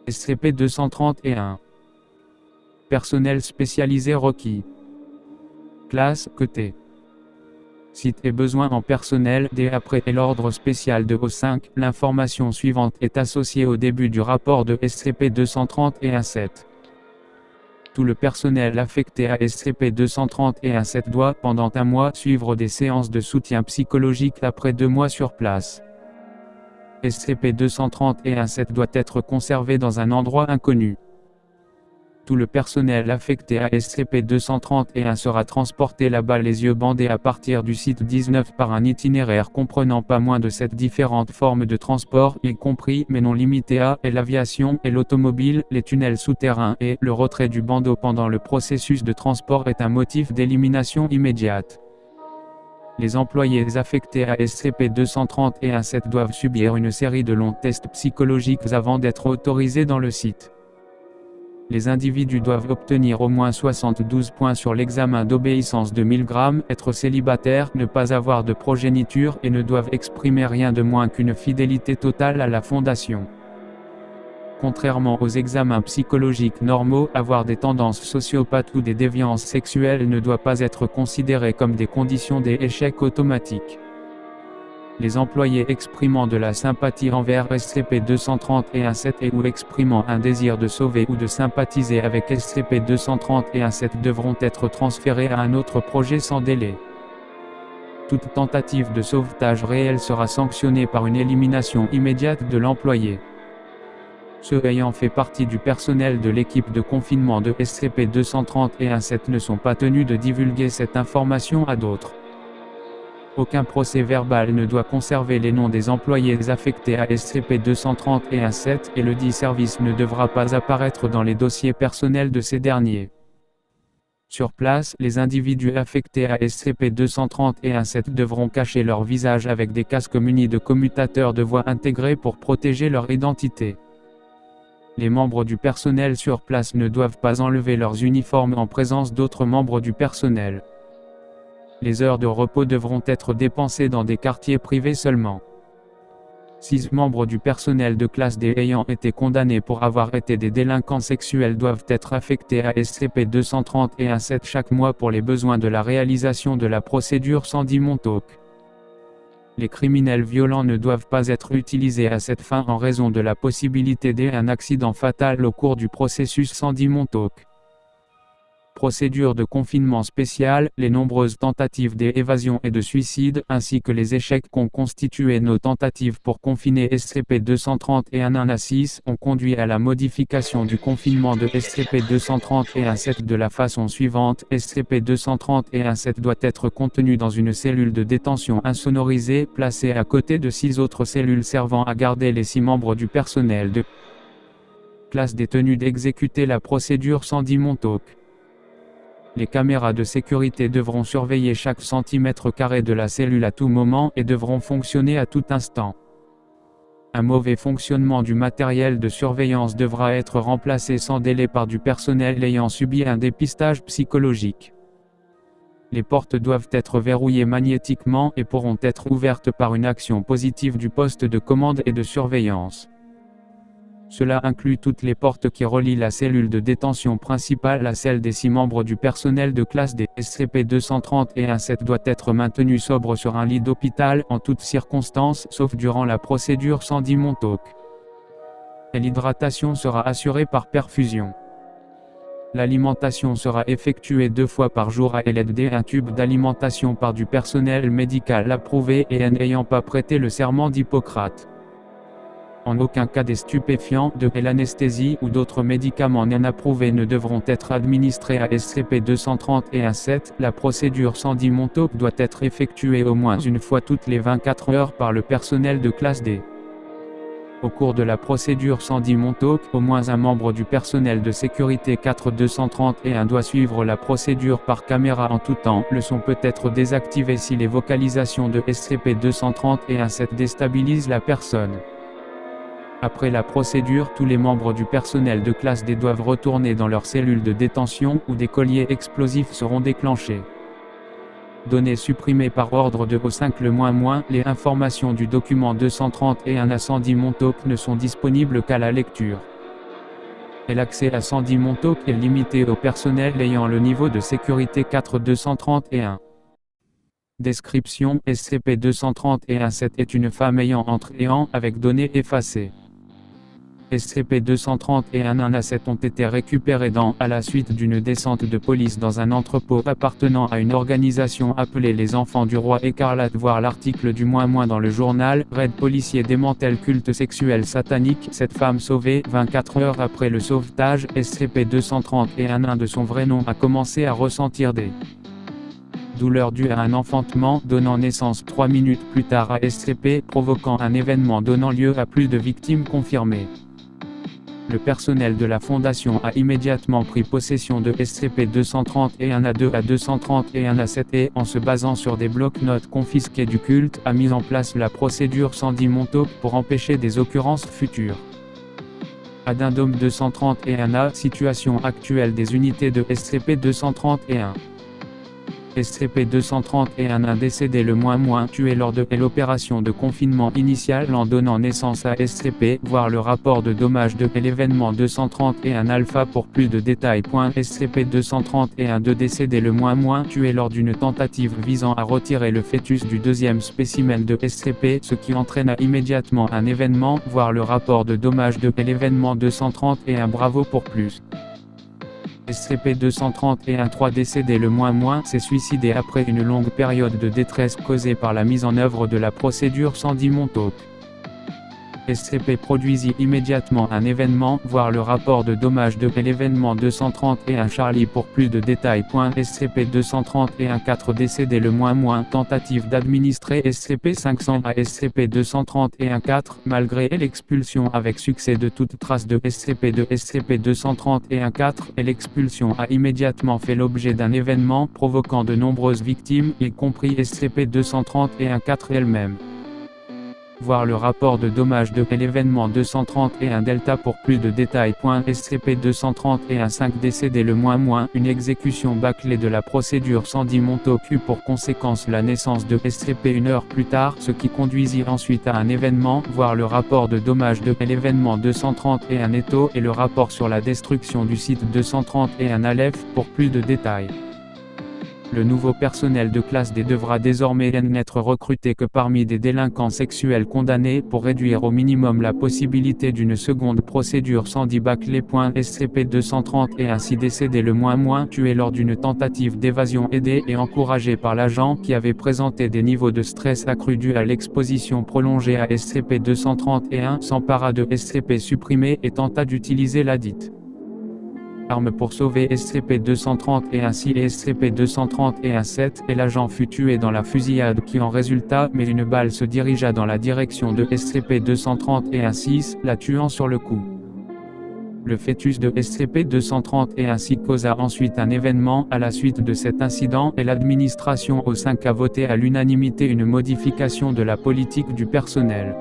SCP-231. Personnel spécialisé requis. Classe, côté. Site et besoin en personnel D après et l'ordre spécial de O5, l'information suivante est associée au début du rapport de SCP-231-7. Tout le personnel affecté à SCP-231-7 doit, pendant un mois, suivre des séances de soutien psychologique après 2 mois sur place. SCP-231-7 doit être conservé dans un endroit inconnu. Tout le personnel affecté à SCP-231 sera transporté là-bas les yeux bandés à partir du site 19 par un itinéraire comprenant pas moins de 7 différentes formes de transport, y compris mais non limité à l'aviation et l'automobile, les tunnels souterrains et le retrait du bandeau pendant le processus de transport est un motif d'élimination immédiate. Les employés affectés à SCP-231-7 doivent subir une série de longs tests psychologiques avant d'être autorisés dans le site. Les individus doivent obtenir au moins 72 points sur l'examen d'obéissance de 1000 grammes, être célibataires, ne pas avoir de progéniture et ne doivent exprimer rien de moins qu'une fidélité totale à la Fondation. Contrairement aux examens psychologiques normaux, avoir des tendances sociopathes ou des déviances sexuelles ne doit pas être considéré comme des conditions d'échec automatiques. Les employés exprimant de la sympathie envers SCP-231-7 et ou exprimant un désir de sauver ou de sympathiser avec SCP-231-7 devront être transférés à un autre projet sans délai. Toute tentative de sauvetage réel sera sanctionnée par une élimination immédiate de l'employé. Ceux ayant fait partie du personnel de l'équipe de confinement de SCP-231-7 ne sont pas tenus de divulguer cette information à d'autres. Aucun procès-verbal ne doit conserver les noms des employés affectés à SCP-231-7 et le dit service ne devra pas apparaître dans les dossiers personnels de ces derniers. Sur place, les individus affectés à SCP-231-7 devront cacher leur visage avec des casques munis de commutateurs de voix intégrés pour protéger leur identité. Les membres du personnel sur place ne doivent pas enlever leurs uniformes en présence d'autres membres du personnel. Les heures de repos devront être dépensées dans des quartiers privés seulement. 6 membres du personnel de classe D ayant été condamnés pour avoir été des délinquants sexuels doivent être affectés à SCP-231-7 chaque mois pour les besoins de la réalisation de la procédure Sandy Montauk. Les criminels violents ne doivent pas être utilisés à cette fin en raison de la possibilité d'un accident fatal au cours du processus Sandy Montauk. Procédure de confinement spécial, les nombreuses tentatives d'évasion et de suicide, ainsi que les échecs qu'ont constitué nos tentatives pour confiner SCP-231-6 ont conduit à la modification du confinement de SCP-231-7 de la façon suivante. SCP-231-7 doit être contenu dans une cellule de détention insonorisée, placée à côté de 6 autres cellules servant à garder les 6 membres du personnel de classe détenus d'exécuter la procédure Sandy Montauk. Les caméras de sécurité devront surveiller chaque centimètre carré de la cellule à tout moment et devront fonctionner à tout instant. Un mauvais fonctionnement du matériel de surveillance devra être remplacé sans délai par du personnel ayant subi un dépistage psychologique. Les portes doivent être verrouillées magnétiquement et pourront être ouvertes par une action positive du poste de commande et de surveillance. Cela inclut toutes les portes qui relient la cellule de détention principale à celle des 6 membres du personnel de classe D. SCP-231-7 doit être maintenu sobre sur un lit d'hôpital en toutes circonstances, sauf durant la procédure Sandy Montauk. L'hydratation sera assurée par perfusion. L'alimentation sera effectuée 2 fois par jour à l'aide d'un tube d'alimentation par du personnel médical approuvé et n'ayant pas prêté le serment d'Hippocrate. En aucun cas des stupéfiants, de l'anesthésie ou d'autres médicaments non approuvés ne devront être administrés à SCP-231-7. La procédure Sandy Montauk doit être effectuée au moins une fois toutes les 24 heures par le personnel de classe D. Au cours de la procédure Sandy Montauk, au moins un membre du personnel de sécurité 4231 doit suivre la procédure par caméra en tout temps. Le son peut être désactivé si les vocalisations de SCP-231-7 déstabilisent la personne. Après la procédure, tous les membres du personnel de classe D doivent retourner dans leur cellule de détention où des colliers explosifs seront déclenchés. Données supprimées par ordre de O5 les informations du document 231 à Sandy Montauk ne sont disponibles qu'à la lecture. Et l'accès à Sandy Montauk est limité au personnel ayant le niveau de sécurité 4231. Description: SCP-231-7 est une femme ayant entre et en avec données effacées. SCP-231-1-7 ont été récupérés à la suite d'une descente de police dans un entrepôt appartenant à une organisation appelée les Enfants du Roi Écarlate. Voir l'article du -- dans le journal. Raid policier démantèle culte sexuel satanique. Cette femme sauvée 24 heures après le sauvetage. SCP-231-1 de son vrai nom a commencé à ressentir des douleurs dues à un enfantement, donnant naissance 3 minutes plus tard à SCP, provoquant un événement donnant lieu à plus de victimes confirmées. Le personnel de la Fondation a immédiatement pris possession de SCP-231-2 à 231-7 et, en se basant sur des blocs-notes confisqués du culte, a mis en place la procédure Sandy Montauk pour empêcher des occurrences futures. Addendum 231-A. Situation actuelle des unités de SCP-231. SCP-231-1 décédé le -- tué lors de l'opération de confinement initiale en donnant naissance à SCP, voir le rapport de dommages de l'événement 231-alpha pour plus de détails. SCP-231-2 décédé le -- tué lors d'une tentative visant à retirer le fœtus du deuxième spécimen de SCP, ce qui entraîna immédiatement un événement, voir le rapport de dommages de l'événement 231. Bravo pour plus. SCP-231-3 décédé le -- s'est suicidé après une longue période de détresse causée par la mise en œuvre de la procédure Sandy Montauk. SCP produisit immédiatement un événement, voir le rapport de dommages de l'événement 231 Charlie pour plus de détails. SCP-231-4 décédé le -- tentative d'administrer SCP-500 à SCP-231-4, malgré l'expulsion avec succès de toute trace de SCP de SCP-231-4, et l'expulsion a immédiatement fait l'objet d'un événement provoquant de nombreuses victimes, y compris SCP-231-4 elle-même. Voir le rapport de dommages de l'événement 231 Delta pour plus de détails. SCP-231-5 décédé le -- une exécution bâclée de la procédure Sandy Montauk eut pour conséquence la naissance de SCP une heure plus tard, ce qui conduisit ensuite à un événement, voir le rapport de dommages de l'événement 231 Netto et le rapport sur la destruction du site 231 Aleph pour plus de détails. Le nouveau personnel de classe D devra désormais n'être recruté que parmi des délinquants sexuels condamnés pour réduire au minimum la possibilité d'une seconde procédure Sandy bâclée. SCP-231 ainsi décédé le -- tué lors d'une tentative d'évasion aidée et encouragé par l'agent qui avait présenté des niveaux de stress accrus dus à l'exposition prolongée à SCP-231, s'empara de SCP supprimé et tenta d'utiliser la dite arme pour sauver SCP-231-6 et SCP-231-7, et l'agent fut tué dans la fusillade qui en résulta, mais une balle se dirigea dans la direction de SCP-231-6, la tuant sur le coup. Le fœtus de SCP-231-6 causa ensuite un événement. À la suite de cet incident, et l'administration O5 a voté à l'unanimité une modification de la politique du personnel.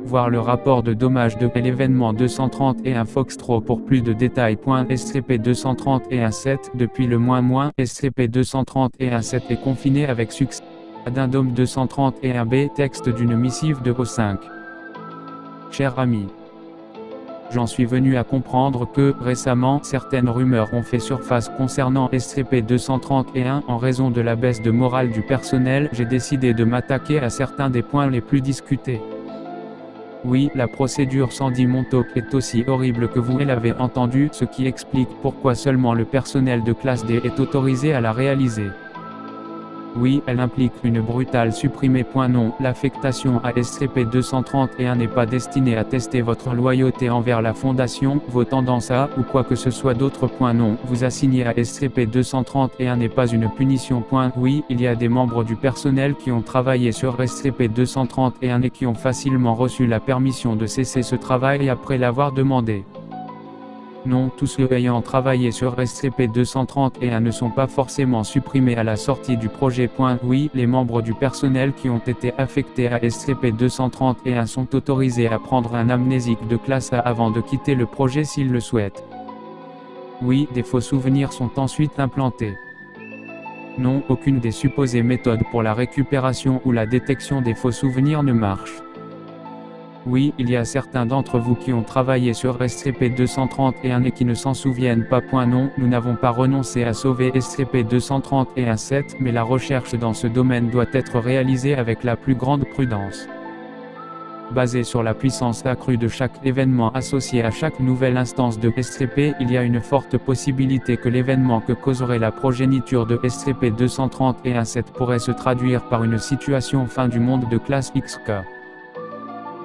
Voir le rapport de dommages de l'événement 231 Foxtrot pour plus de détails. SCP-231-7 depuis le -- SCP-231-7 est confiné avec succès. Addendum 231-B. Texte d'une missive de O5. Cher ami, j'en suis venu à comprendre que, récemment, certaines rumeurs ont fait surface concernant SCP-231. En raison de la baisse de morale du personnel, j'ai décidé de m'attaquer à certains des points les plus discutés. Oui, la procédure Sandy Montauk est aussi horrible que vous l'avez entendu, ce qui explique pourquoi seulement le personnel de classe D est autorisé à la réaliser. Oui, elle implique une brutale supprimée. Non, l'affectation à SCP-231 n'est pas destinée à tester votre loyauté envers la Fondation, vos tendances à, ou quoi que ce soit d'autre. Non, vous assigner à SCP-231 n'est pas une punition. Oui, il y a des membres du personnel qui ont travaillé sur SCP-231 et qui ont facilement reçu la permission de cesser ce travail après l'avoir demandé. Non, tous ceux ayant travaillé sur SCP-231 ne sont pas forcément supprimés à la sortie du projet. Oui, les membres du personnel qui ont été affectés à SCP-231 sont autorisés à prendre un amnésique de classe A avant de quitter le projet s'ils le souhaitent. Oui, des faux souvenirs sont ensuite implantés. Non, aucune des supposées méthodes pour la récupération ou la détection des faux souvenirs ne marche. Oui, il y a certains d'entre vous qui ont travaillé sur SCP-231 et qui ne s'en souviennent pas. Non, nous n'avons pas renoncé à sauver SCP-231-7, mais la recherche dans ce domaine doit être réalisée avec la plus grande prudence. Basé sur la puissance accrue de chaque événement associé à chaque nouvelle instance de SCP, il y a une forte possibilité que l'événement que causerait la progéniture de SCP-231-7 pourrait se traduire par une situation fin du monde de classe XK.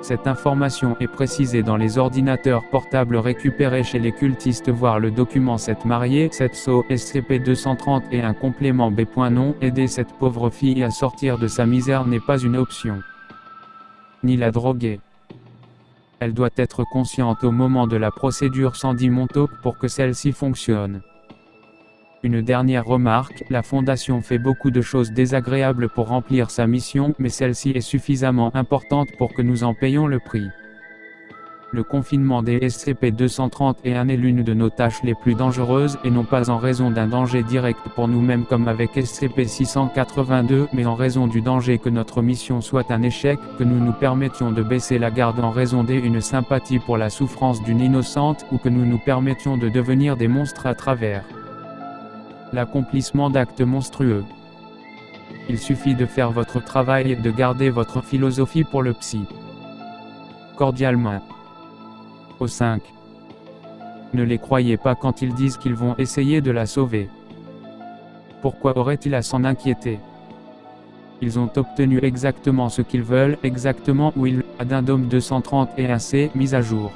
Cette information est précisée dans les ordinateurs portables récupérés chez les cultistes, voir le document 7 marié, 7 SO, SCP-231 complément B. Non, aider cette pauvre fille à sortir de sa misère n'est pas une option. Ni la droguer. Elle doit être consciente au moment de la procédure Sandy Montauk pour que celle-ci fonctionne. Une dernière remarque, la Fondation fait beaucoup de choses désagréables pour remplir sa mission, mais celle-ci est suffisamment importante pour que nous en payions le prix. Le confinement des SCP-231 est l'une de nos tâches les plus dangereuses, et non pas en raison d'un danger direct pour nous-mêmes comme avec SCP-682, mais en raison du danger que notre mission soit un échec, que nous nous permettions de baisser la garde en raison d'une sympathie pour la souffrance d'une innocente, ou que nous nous permettions de devenir des monstres à travers l'accomplissement d'actes monstrueux. Il suffit de faire votre travail et de garder votre philosophie pour le psy. Cordialement. Au 5. Ne les croyez pas quand ils disent qu'ils vont essayer de la sauver. Pourquoi aurait-il à s'en inquiéter? Ils ont obtenu exactement ce qu'ils veulent, exactement où ils... Addendum 231-C, mise à jour.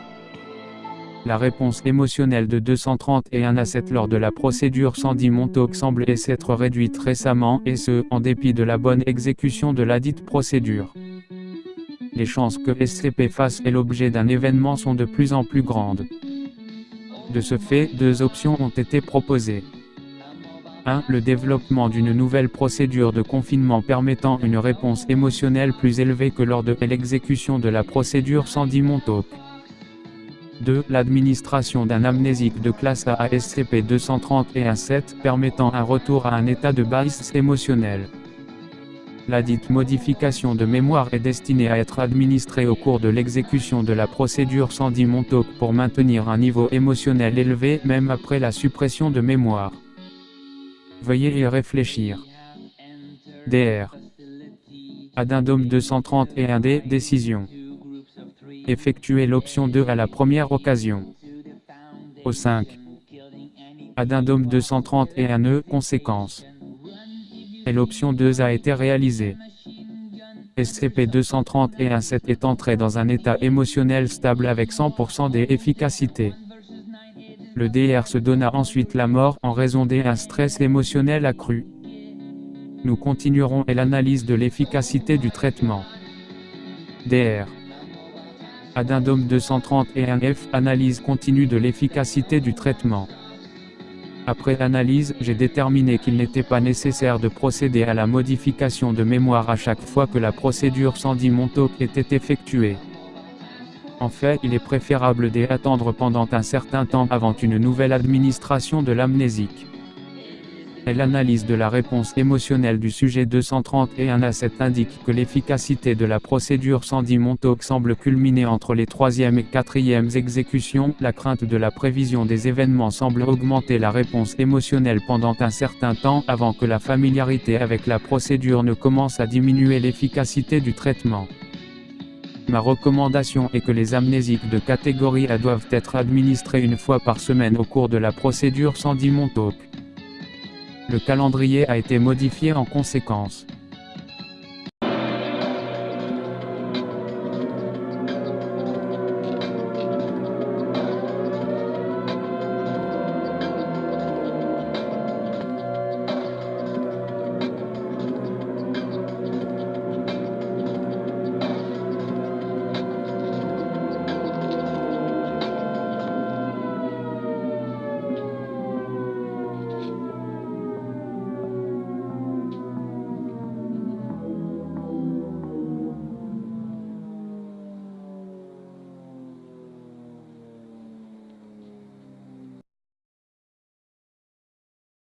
La réponse émotionnelle de 231-7 lors de la procédure Sandy Montauk semble s'être réduite récemment, et ce, en dépit de la bonne exécution de ladite procédure. Les chances que SCP fasse l'objet d'un événement sont de plus en plus grandes. De ce fait, deux options ont été proposées. 1. Le développement d'une nouvelle procédure de confinement permettant une réponse émotionnelle plus élevée que lors de l'exécution de la procédure Sandy Montauk. 2. L'administration d'un amnésique de classe A à SCP-231-7, permettant un retour à un état de baisse émotionnel. Ladite modification de mémoire est destinée à être administrée au cours de l'exécution de la procédure Sandy Montauk pour maintenir un niveau émotionnel élevé, même après la suppression de mémoire. Veuillez y réfléchir. DR. Addendum 231-D, décision. Effectuer l'option 2 à la première occasion. Au 5. Addendum 231-E, conséquences. Et l'option 2 a été réalisée. SCP-231-7 est entré dans un état émotionnel stable avec 100% d'efficacité. Le DR se donna ensuite la mort en raison d'un stress émotionnel accru. Nous continuerons l'analyse de l'efficacité du traitement. DR. Addendum 231-F, analyse continue de l'efficacité du traitement. Après analyse, j'ai déterminé qu'il n'était pas nécessaire de procéder à la modification de mémoire à chaque fois que la procédure Sandy Montauk était effectuée. En fait, il est préférable d'attendre pendant un certain temps avant une nouvelle administration de l'amnésique. L'analyse de la réponse émotionnelle du sujet 231-7 indique que l'efficacité de la procédure Sandy Montauk semble culminer entre les 3e et 4e exécutions. La crainte de la prévision des événements semble augmenter la réponse émotionnelle pendant un certain temps avant que la familiarité avec la procédure ne commence à diminuer l'efficacité du traitement. Ma recommandation est que les amnésiques de catégorie A doivent être administrés une fois par semaine au cours de la procédure Sandy Montauk. Le calendrier a été modifié en conséquence.